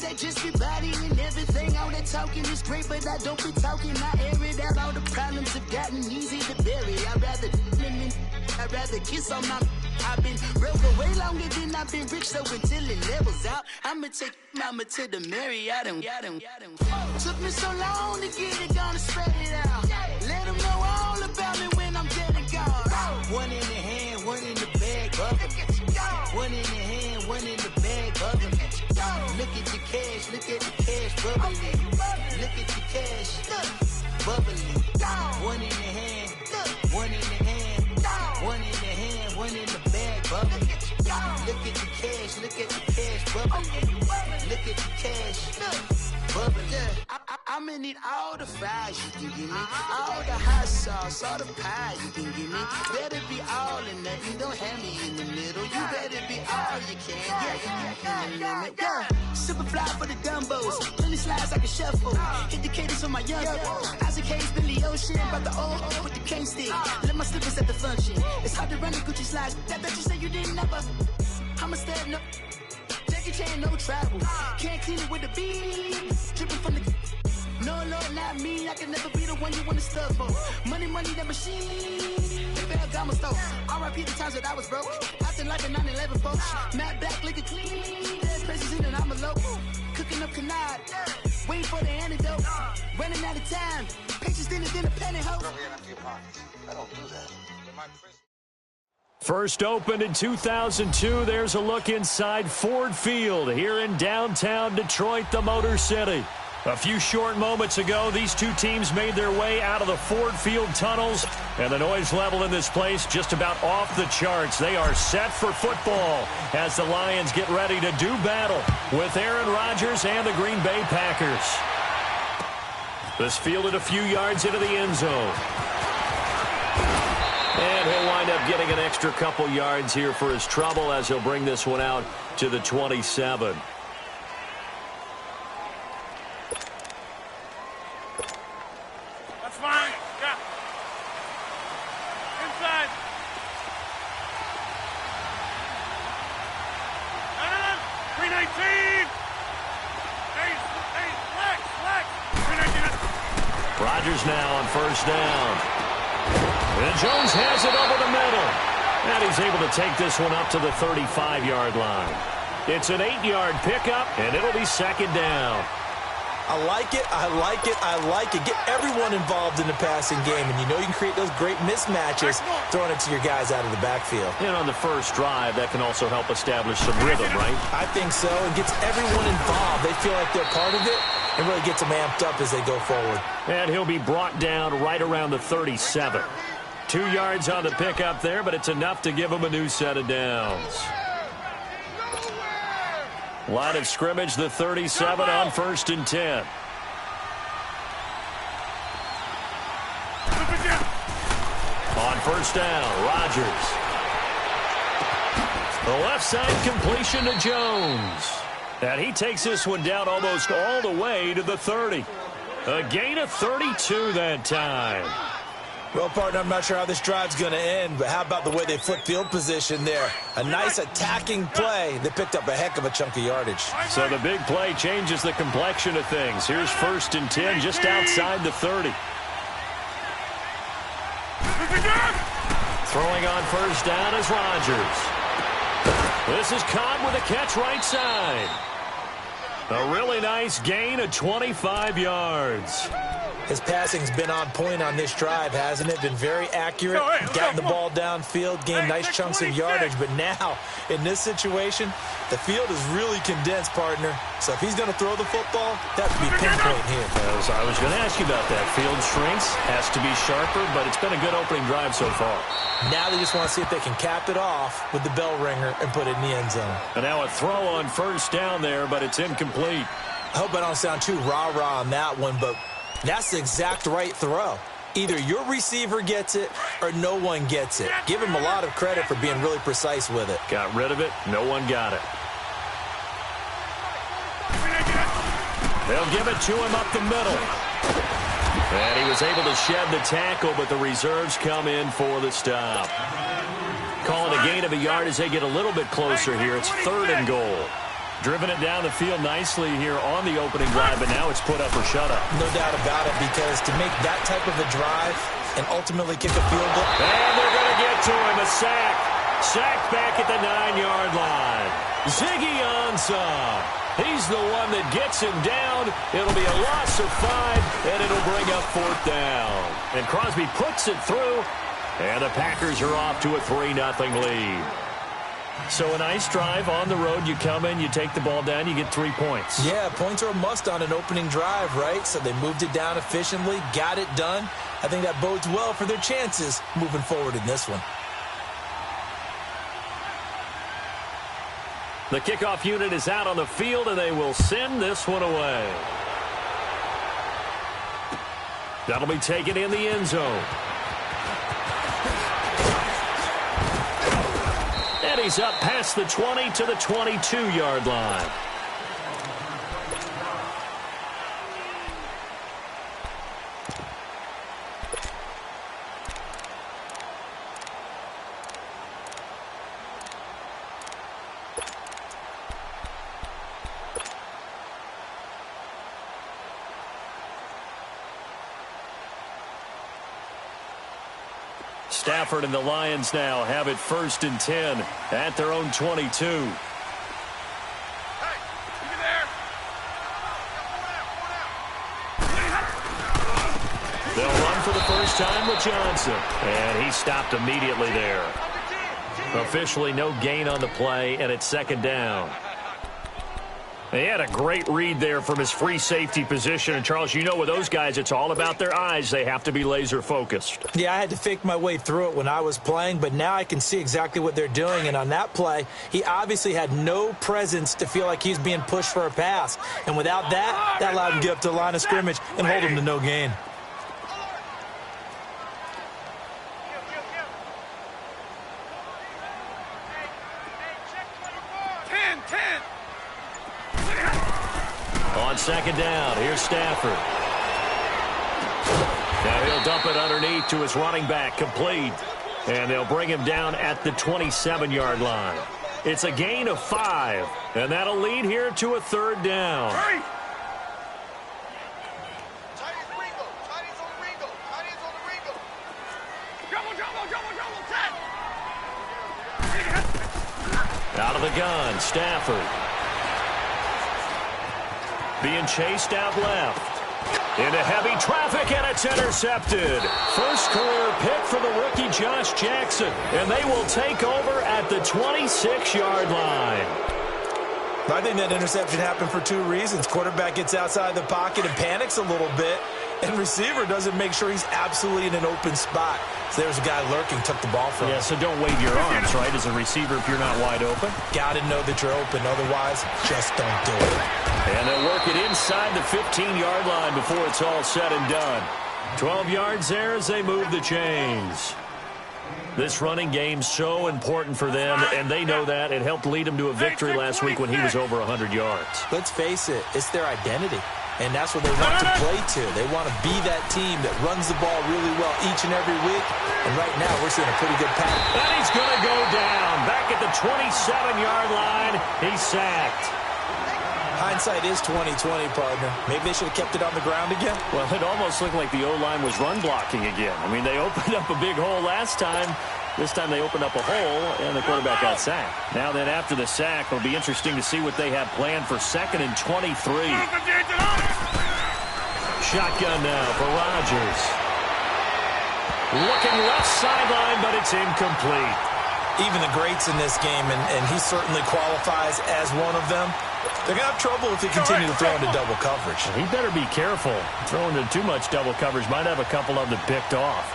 that just be body and everything. All that talking is great, but I don't be talking. I air it out. All the problems have gotten easy to bury. I'd rather kiss on my. I've been broke for way longer than I've been rich, so until it levels out, I'ma take mama to the Marriott and took me so long to get it, gonna spread it out. Let them know all about me when I'm dead and gone. One in the hand, one in the bag, bubbling. One in the hand, one in the bag, bubbling. Look at the cash, bubbling. Look at the cash, bubbling. One in the hand, one in the hand, one in the hand, one in the bag, bubbling. Look at the cash, bubbling. Look at the cash, bubbling. I'ma need all the fries you can give me, all the hot sauce, all the pie you can give me. Better be all in nothing, don't have me in the middle. You better be all you can, yeah. Super fly for the dumbos, plenty slides like a shuffle. Hit the cadence on my young Isaac Hayes, Billy Ocean, but the old with the cane stick. Let my slippers at the function. It's hard to run the Gucci slides. That bet you say you didn't never. I'ma step no. Jackie Chan, no travel. Can't clean it with the beat. Dripping from the. No, Lord, not me. I can never be the one you want to stuff for. Money, that machine. The bell got my stove. R.I.P. the times that I was broke. Acting like a 9/11 folks. Matt Black, liquor clean. Dead places in and I'm a local. Cooking up canard. Waiting for the antidote. Running out of time. Patience thinner than a pantyhose. I don't do that. First opened in 2002. There's a look inside Ford Field here in downtown Detroit, the Motor City. A few short moments ago, these two teams made their way out of the Ford Field tunnels, and the noise level in this place just about off the charts. They are set for football as the Lions get ready to do battle with Aaron Rodgers and the Green Bay Packers. This fielded a few yards into the end zone. And he'll wind up getting an extra couple yards here for his trouble as he'll bring this one out to the 27. Fine. Yeah. Inside. No. 319. Hey, flex. 319. Rodgers now on first down. And Jones has it over the middle. And he's able to take this one up to the 35-yard line. It's an 8-yard pickup, and it'll be second down. I like it. Get everyone involved in the passing game, and you know you can create those great mismatches throwing it to your guys out of the backfield. And on the first drive, that can also help establish some rhythm, right? I think so. It gets everyone involved. They feel like they're part of it, and really gets them amped up as they go forward. And he'll be brought down right around the 37. 2 yards on the pickup there, but it's enough to give him a new set of downs. Line of scrimmage, the 37 on first and 10. On first down, Rodgers. The left side completion to Jones. And he takes this one down almost all the way to the 30. A gain of 32 that time. Well, partner, I'm not sure how this drive's going to end, but how about the way they flip field position there? A nice attacking play. They picked up a heck of a chunk of yardage. So the big play changes the complexion of things. Here's first and 10 just outside the 30. Throwing on first down is Rodgers. This is Cobb with a catch right side. A really nice gain of 25 yards. His passing's been on point on this drive, hasn't it? Been very accurate, gotten the ball downfield, gained nice chunks of yardage. But now, in this situation, the field is really condensed, partner. So if he's going to throw the football, that would be pinpoint here. As I was going to ask you about that. Field shrinks, has to be sharper, but it's been a good opening drive so far. Now they just want to see if they can cap it off with the bell ringer and put it in the end zone. And now a throw on first down there, but it's incomplete. I hope I don't sound too rah-rah on that one, but that's the exact right throw. Either your receiver gets it or no one gets it. Give him a lot of credit for being really precise with it. Got rid of it. No one got it. They'll give it to him up the middle. And he was able to shed the tackle, but the reserves come in for the stop. Calling a gain of a yard as they get a little bit closer here. It's 3rd and goal. Driven it down the field nicely here on the opening drive, but now it's put up or shut up. No doubt about it, because to make that type of a drive and ultimately kick a field goal. And they're going to get to him. A sack. Sacked back at the 9-yard line. Ziggy Ansah. He's the one that gets him down. It'll be a loss of 5, and it'll bring up 4th down. And Crosby puts it through, and the Packers are off to a 3-0 lead. So a nice drive on the road. You come in, you take the ball down, you get 3 points. Yeah, points are a must on an opening drive, right? So they moved it down efficiently, got it done. I think that bodes well for their chances moving forward in this one. The kickoff unit is out on the field, and they will send this one away. That'll be taken in the end zone. And he's up past the 20 to the 22-yard line. Stafford and the Lions now have it 1st and 10 at their own 22. Hey, you there? They'll run for the first time with Johnson, and he stopped immediately there. Officially no gain on the play, and it's 2nd down. He had a great read there from his free safety position. And, Charles, you know with those guys, it's all about their eyes. They have to be laser-focused. Yeah, I had to fake my way through it when I was playing, but now I can see exactly what they're doing. And on that play, he obviously had no presence to feel like he's being pushed for a pass. And without that, that allowed him to get up to the line of scrimmage and hold him to no gain. On 2nd down, here's Stafford. Now he'll dump it underneath to his running back, complete. And they'll bring him down at the 27-yard line. It's a gain of 5, and that'll lead here to a 3rd down. Out of the gun, Stafford. Being chased out left. Into heavy traffic, and it's intercepted. First career pick for the rookie Josh Jackson, and they will take over at the 26-yard line. I think that interception happened for 2 reasons. Quarterback gets outside the pocket and panics a little bit, and receiver doesn't make sure he's absolutely in an open spot. So there's a guy lurking, took the ball from him. Yeah, so don't wave your arms, right, as a receiver if you're not wide open. Got to know that you're open. Otherwise, just don't do it. And they'll work it inside the 15-yard line before it's all said and done. 12 yards there as they move the chains. This running game's so important for them, and they know that. It helped lead them to a victory last week when he was over 100 yards. Let's face it, it's their identity, and that's what they want to play to. They want to be that team that runs the ball really well each and every week, and right now we're seeing a pretty good pattern. And he's going to go down. Back at the 27-yard line, he's sacked. Hindsight is 20/20, partner. Maybe they should have kept it on the ground again. Well, it almost looked like the O-line was run blocking again. I mean, they opened up a big hole last time. This time they opened up a hole, and the quarterback got sacked. Now then, after the sack, it'll be interesting to see what they have planned for 2nd and 23. Shotgun now for Rodgers. Looking left sideline, but it's incomplete. Even the greats in this game, and he certainly qualifies as one of them, they're going to have trouble if they continue to throw into double coverage. He better be careful. Throwing into too much double coverage might have a couple of them picked off.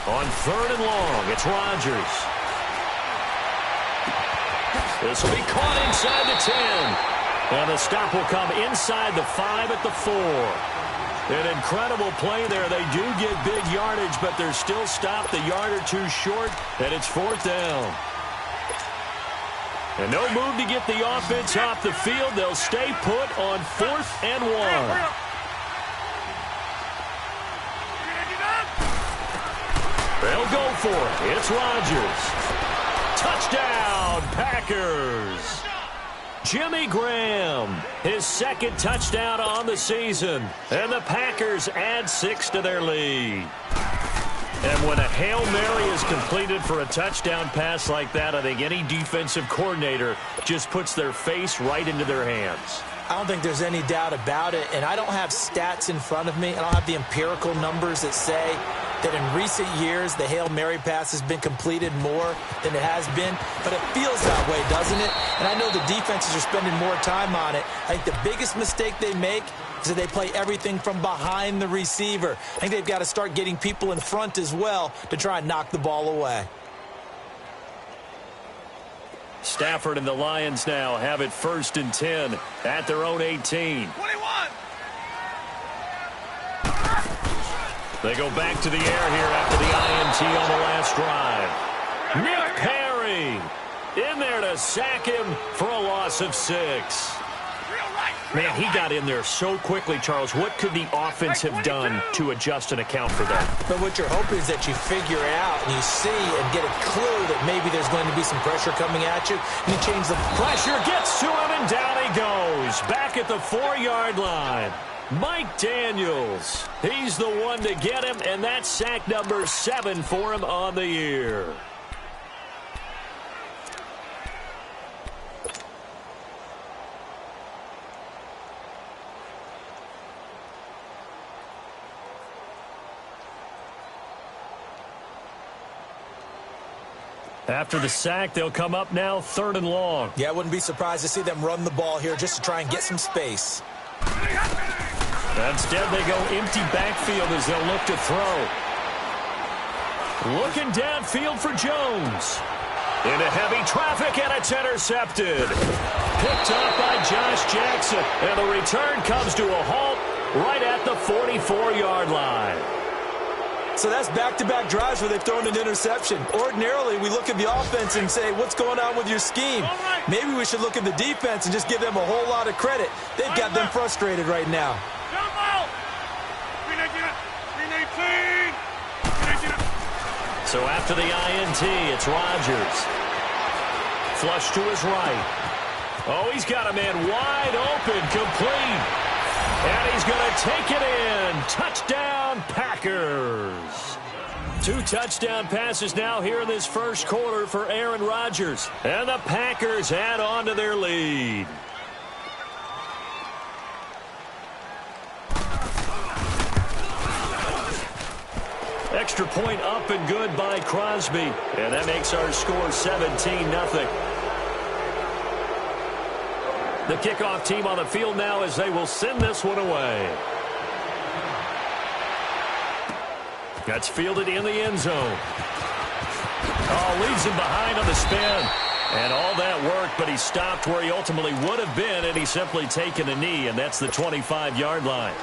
On 3rd and long, it's Rodgers. This will be caught inside the 10. And the stop will come inside the 5 at the 4. An incredible play there. They do get big yardage, but they're still stopped a yard or two short, and it's 4th down. And no move to get the offense off the field. They'll stay put on 4th and 1. They'll go for it. It's Rodgers. Touchdown, Packers! Jimmy Graham, his second touchdown on the season. And the Packers add 6 to their lead. And when a Hail Mary is completed for a touchdown pass like that, I think any defensive coordinator just puts their face right into their hands. I don't think there's any doubt about it, and I don't have stats in front of me. I don't have the empirical numbers that say that in recent years the Hail Mary pass has been completed more than it has been, but it feels that way, doesn't it? And I know the defenses are spending more time on it. I think the biggest mistake they make is that they play everything from behind the receiver. I think they've got to start getting people in front as well to try and knock the ball away. Stafford and the Lions now have it 1st and 10 at their own 18. 21. They go back to the air here after the INT on the last drive. Nick Perry in there to sack him for a loss of 6. Man, he got in there so quickly, Charles. What could the offense have done to adjust and account for that? But what you're hoping is that you figure it out and you see and get a clue that maybe there's going to be some pressure coming at you, and you change the pressure, gets to him, and down he goes. Back at the 4-yard line. Mike Daniels, he's the one to get him, and that's sack number 7 for him on the year. After the sack, they'll come up now 3rd and long. Yeah, I wouldn't be surprised to see them run the ball here just to try and get some space. Instead, they go empty backfield as they'll look to throw. Looking downfield for Jones. Into heavy traffic, and it's intercepted. Picked up by Josh Jackson, and the return comes to a halt right at the 44-yard line. So that's back-to-back drives where they've thrown an interception. Ordinarily, we look at the offense and say, what's going on with your scheme? Maybe we should look at the defense and just give them a whole lot of credit. They've got them frustrated right now. So after the INT, it's Rodgers. Flush to his right. Oh, he's got a man wide open, complete. And he's going to take it in. Touchdown, Packers. 2 touchdown passes now here in this first quarter for Aaron Rodgers. And the Packers add on to their lead. Extra point up and good by Crosby. And that makes our score 17-0. The kickoff team on the field now as they will send this one away. That's fielded in the end zone. Oh, leaves him behind on the spin. And all that worked, but he stopped where he ultimately would have been, and he's simply taken a knee, and that's the 25-yard line.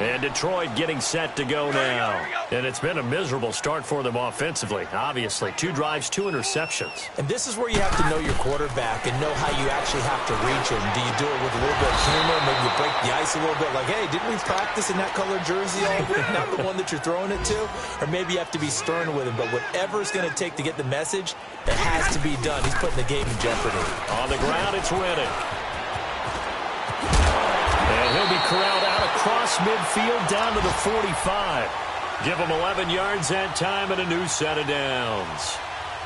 And Detroit getting set to go now. And it's been a miserable start for them offensively. Obviously, 2 drives, 2 interceptions. And this is where you have to know your quarterback and know how you actually have to reach him. Do you do it with a little bit of humor? Maybe you break the ice a little bit. Like, hey, didn't we practice in that color jersey all week? Not the one that you're throwing it to? Or maybe you have to be stern with him. But whatever it's going to take to get the message, it has to be done. He's putting the game in jeopardy. On the ground, it's Rennick. And he'll be corralled out across midfield down to the 45. Give him 11 yards that time and a new set of downs.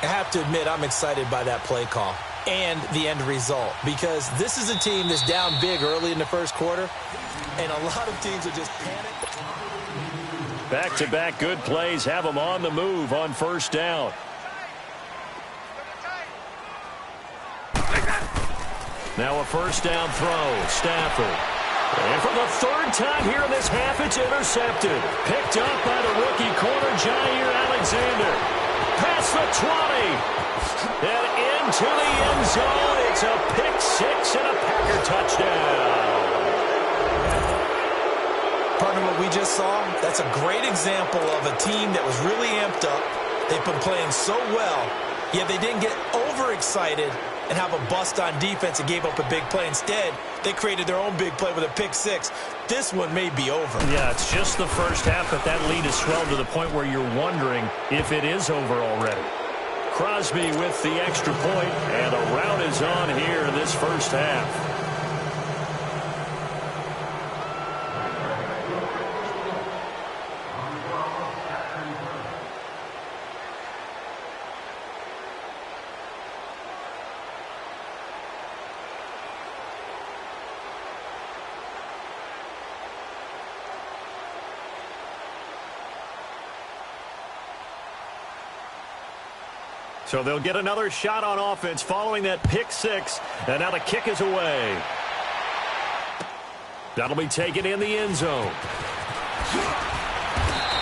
I have to admit, I'm excited by that play call and the end result, because this is a team that's down big early in the first quarter, and a lot of teams are just panicked. Back-to-back good plays have them on the move on first down. Now a first down throw. Stafford. And for the 3rd time here in this half, it's intercepted. Picked up by the rookie corner, Jair Alexander. Past the 20. And into the end zone. It's a pick 6 and a Packer touchdown. Partner, what we just saw, that's a great example of a team that was really amped up. They've been playing so well, yet they didn't get overexcited and have a bust on defense and gave up a big play. Instead, they created their own big play with a pick 6. This one may be over. Yeah, it's just the first half, but that lead has swelled to the point where you're wondering if it is over already. Crosby with the extra point, and a rout is on here in this first half. So they'll get another shot on offense following that pick six. And now the kick is away. That'll be taken in the end zone.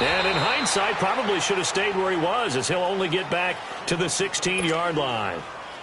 And in hindsight, probably should have stayed where he was, as he'll only get back to the 16-yard line.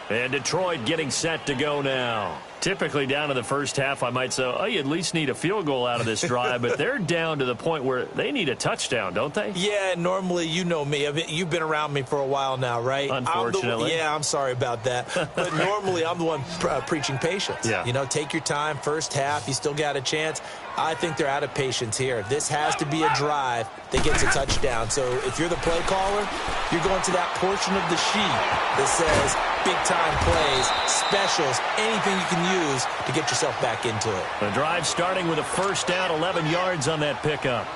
And Detroit getting set to go now. Typically down to the first half, I might say, oh, you at least need a field goal out of this drive. But they're down to the point where they need a touchdown, don't they? Yeah, normally, you know me. You've been around me for a while now, right? Unfortunately. I'm sorry about that. But normally, I'm the one preaching patience. Yeah. You know, take your time. First half, you still got a chance. I think they're out of patience here. This has to be a drive that gets a touchdown. So if you're the play caller, you're going to that portion of the sheet that says big-time plays, specials, anything you can use to get yourself back into it. The drive starting with a first down, 11 yards on that pickup.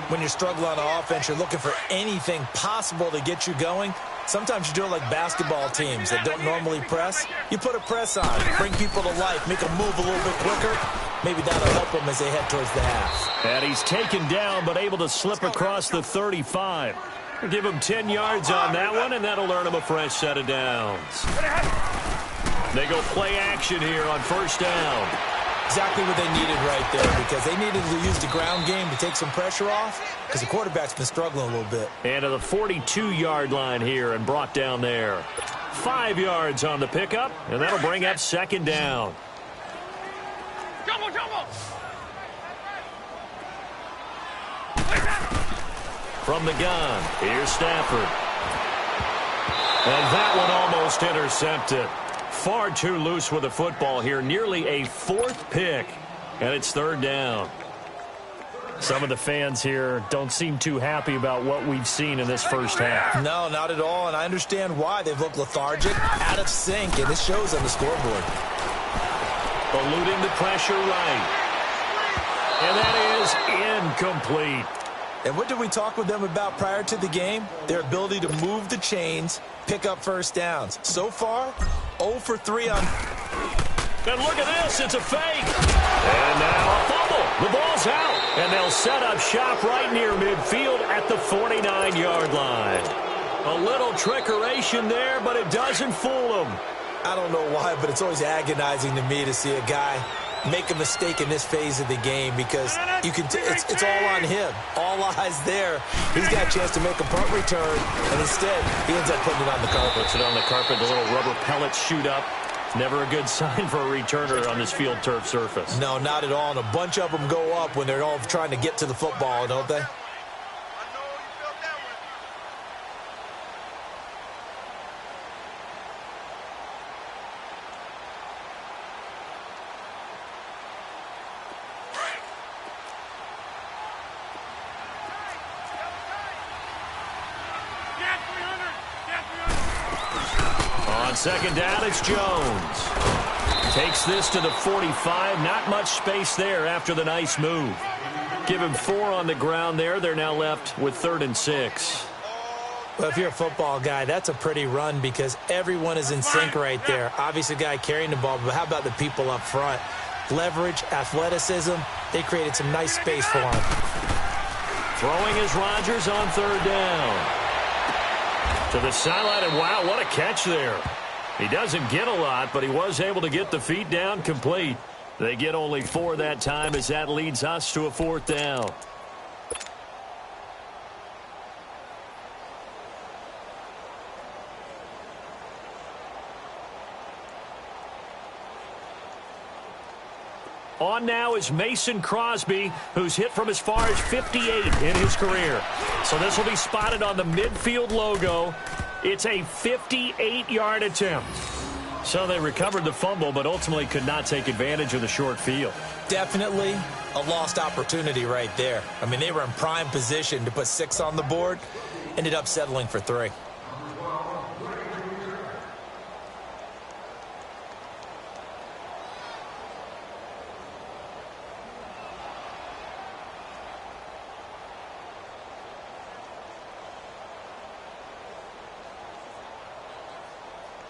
When you're struggling on offense, you're looking for anything possible to get you going. Sometimes you do it like basketball teams that don't normally press. You put a press on, bring people to life, make them move a little bit quicker. Maybe that'll help them as they head towards the half. And he's taken down, but able to slip across the 35. Give him 10 yards on that one, and that'll earn him a fresh set of downs. They go play action here on first down. Exactly what they needed right there, because they needed to use the ground game to take some pressure off, because the quarterback's been struggling a little bit. And to the 42-yard line here and brought down there. 5 yards on the pickup, and that'll bring up second down. From the gun, here's Stafford. And that one almost intercepted. Far too loose with the football here. Nearly a fourth pick. And it's third down. Some of the fans here don't seem too happy about what we've seen in this first half. No, not at all. And I understand why. They've looked lethargic, out of sync, and it shows on the scoreboard. Eluding the pressure right. And that is incomplete. And what did we talk with them about prior to the game? Their ability to move the chains, pick up first downs. So far, 0 for 3 on... And look at this, it's a fake. And now a fumble. The ball's out. And they'll set up shop right near midfield at the 49-yard line. A little trickeration there, but it doesn't fool them. I don't know why, but it's always agonizing to me to see a guy make a mistake in this phase of the game, because you can it's all on him. All eyes there. He's got a chance to make a punt return, and instead he ends up putting it on the carpet. Puts it on the carpet. The little rubber pellets shoot up. Never a good sign for a returner on this field turf surface. No, not at all. And a bunch of them go up when they're all trying to get to the football, don't they? On second down, it's Jones. Takes this to the 45. Not much space there after the nice move. Give him 4 on the ground there. They're now left with 3rd and 6. Well, if you're a football guy, that's a pretty run, because everyone is in sync right there. Obviously, the guy carrying the ball, but how about the people up front? Leverage, athleticism, they created some nice space for him. Throwing is Rodgers on 3rd down. To the sideline, and wow, what a catch there. He doesn't get a lot, but he was able to get the feet down complete. They get only 4 that time, as that leads us to a 4th down. On now is Mason Crosby, who's hit from as far as 58 in his career. So this will be spotted on the midfield logo. It's a 58-yard attempt. So they recovered the fumble, but ultimately could not take advantage of the short field. Definitely a lost opportunity right there. I mean, they were in prime position to put 6 on the board, ended up settling for 3.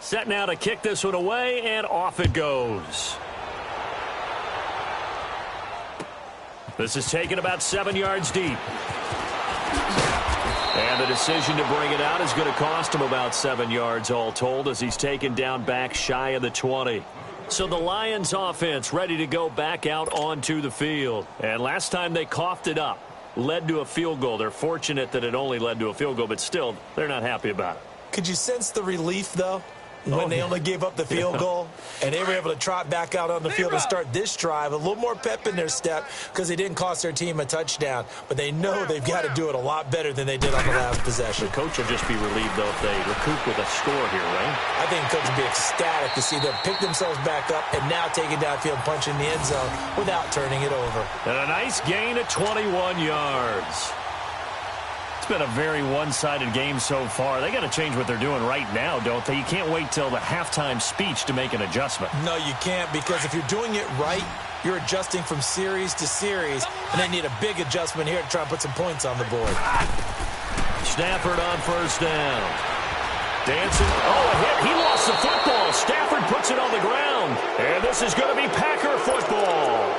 Set now to kick this one away, and off it goes. This is taken about 7 yards deep. And the decision to bring it out is going to cost him about 7 yards all told as he's taken down back shy of the 20. So the Lions offense ready to go back out onto the field. And last time they coughed it up, led to a field goal. They're fortunate that it only led to a field goal, but still, they're not happy about it. Could you sense the relief, though, when they only gave up the field goal and they were able to trot back out on the field and start this drive? A little more pep in their step because they didn't cost their team a touchdown, but they know they've got to do it a lot better than they did on the last possession. The coach will just be relieved, though, if they recoup with a score here, right? I think the coach will be ecstatic to see them pick themselves back up and now take it downfield, punch in the end zone without turning it over. And a nice gain of 21 yards. It's been a very one-sided game so far. They got to change what they're doing right now, don't they? You can't wait till the halftime speech to make an adjustment. No, you can't, because if you're doing it right, you're adjusting from series to series, and they need a big adjustment here to try and put some points on the board. Stafford on first down. Dancing. Oh, a hit. He lost the football. Stafford puts it on the ground. And this is going to be Packer football.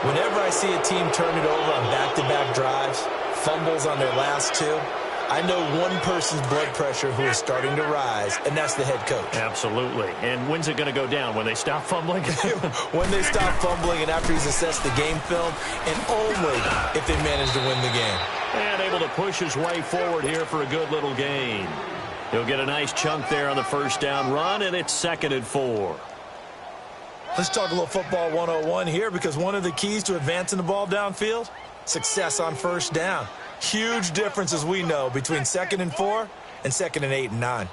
Whenever I see a team turn it over on back-to-back drives, fumbles on their last two, I know one person's blood pressure who is starting to rise, and that's the head coach. Absolutely. And when's it going to go down? When they stop fumbling? When they stop fumbling and after he's assessed the game film, and only if they manage to win the game. And able to push his way forward here for a good little gain. He'll get a nice chunk there on the first down run, and it's 2nd and 4. Let's talk a little football 101 here, because one of the keys to advancing the ball downfield, success on first down. Huge difference, as we know, between 2nd and 4 and 2nd and 8 and 9.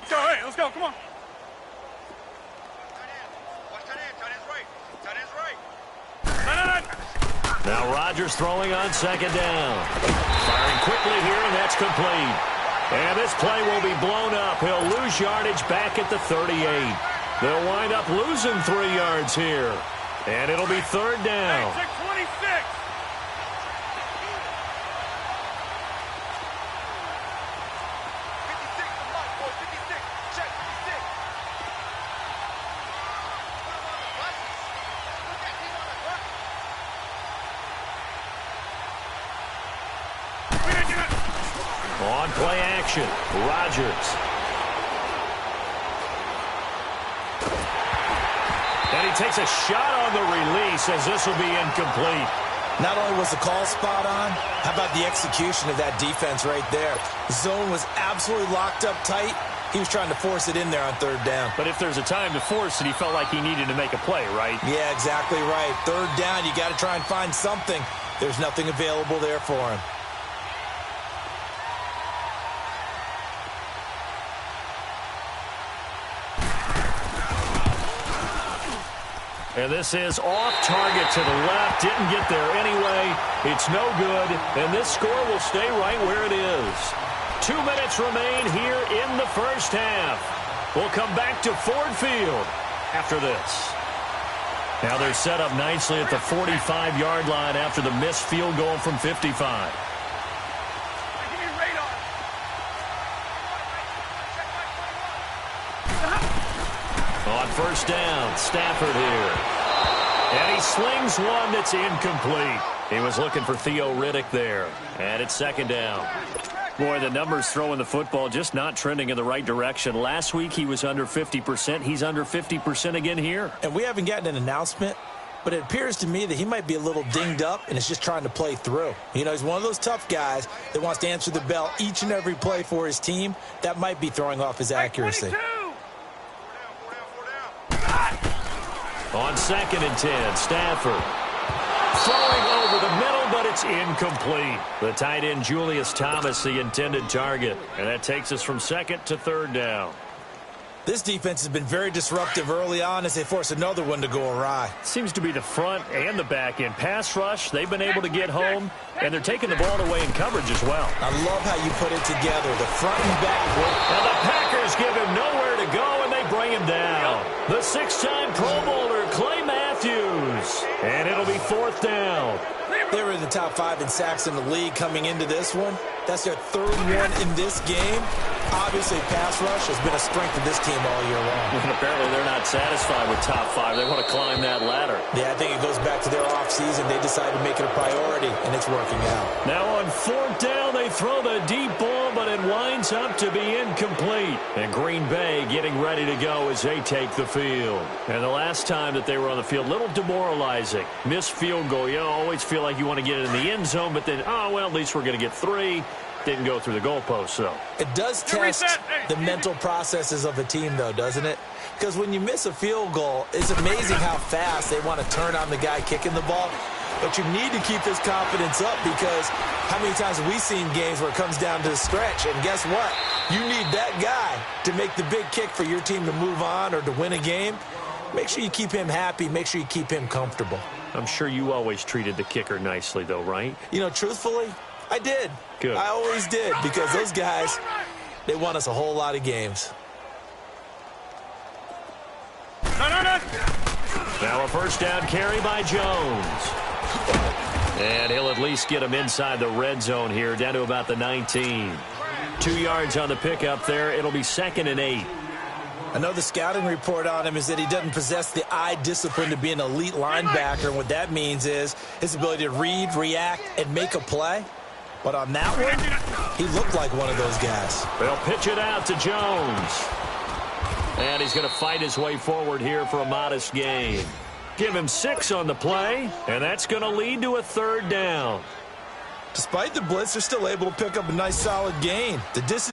Let's go, hey, let's go, come on. Now Rodgers throwing on 2nd down. Firing quickly here, and that's complete. And this play will be blown up. He'll lose yardage back at the 38. They'll wind up losing 3 yards here. And it'll be 3rd down. 26. On play action, Rodgers. And he takes a shot on the release as this will be incomplete. Not only was the call spot on, how about the execution of that defense right there? The zone was absolutely locked up tight. He was trying to force it in there on 3rd down. But if there's a time to force it, he felt like he needed to make a play, right? Yeah, exactly right. 3rd down, you got to try and find something. There's nothing available there for him. And this is off target to the left. Didn't get there anyway. It's no good. And this score will stay right where it is. 2 minutes remain here in the first half. We'll come back to Ford Field after this. Now they're set up nicely at the 45-yard line after the missed field goal from 55. On first down, Stafford here. And he slings one that's incomplete. He was looking for Theo Riddick there. And it's 2nd down. Boy, the numbers throwing the football just not trending in the right direction. Last week he was under 50%. He's under 50% again here. And we haven't gotten an announcement, but it appears to me that he might be a little dinged up and is just trying to play through. You know, he's one of those tough guys that wants to answer the bell each and every play for his team. That might be throwing off his accuracy. On 2nd and 10, Stafford throwing over the middle, but it's incomplete. The tight end, Julius Thomas, the intended target. And that takes us from 2nd to 3rd down. This defense has been very disruptive early on as they force another one to go awry. Seems to be the front and the back end. Pass rush, they've been able to get home, and they're taking the ball away in coverage as well. I love how you put it together, the front and back. And the Packers give him nowhere to go, and they bring him down. The 6-time Pro Bowler, Clay Matthews. And it'll be 4th down. They were in the top 5 in sacks in the league coming into this one. That's their third one in this game. Obviously, pass rush has been a strength of this team all year long. And apparently they're not satisfied with top 5. They want to climb that ladder. Yeah, I think it goes back to their offseason. They decided to make it a priority, and it's working out. Now on 4th down, they throw the deep ball, but it winds up to be incomplete. And Green Bay getting ready to go as they take the field. And the last time that they were on the field, little demoralizing. Missed field goal. You always feel like you want to get it in the end zone, but then, oh, well, at least we're going to get 3. Didn't go through the goalpost, though. It does test the mental processes of a team, though, doesn't it? Because when you miss a field goal, it's amazing how fast they want to turn on the guy kicking the ball. But you need to keep his confidence up, because how many times have we seen games where it comes down to the stretch? And guess what? You need that guy to make the big kick for your team to move on or to win a game. Make sure you keep him happy. Make sure you keep him comfortable. I'm sure you always treated the kicker nicely, though, right? You know, truthfully, I did. Good. I always did, because those guys, they won us a whole lot of games. No. Now a first down carry by Jones. And he'll at least get him inside the red zone here, down to about the 19. 2 yards on the pickup there. It'll be 2nd and 8. I know the scouting report on him is that he doesn't possess the eye discipline to be an elite linebacker. And what that means is his ability to read, react, and make a play. But on that one, he looked like one of those guys. They'll pitch it out to Jones. And he's going to fight his way forward here for a modest gain. Give him 6 on the play, and that's going to lead to a 3rd down. Despite the blitz, they're still able to pick up a nice solid gain. The distance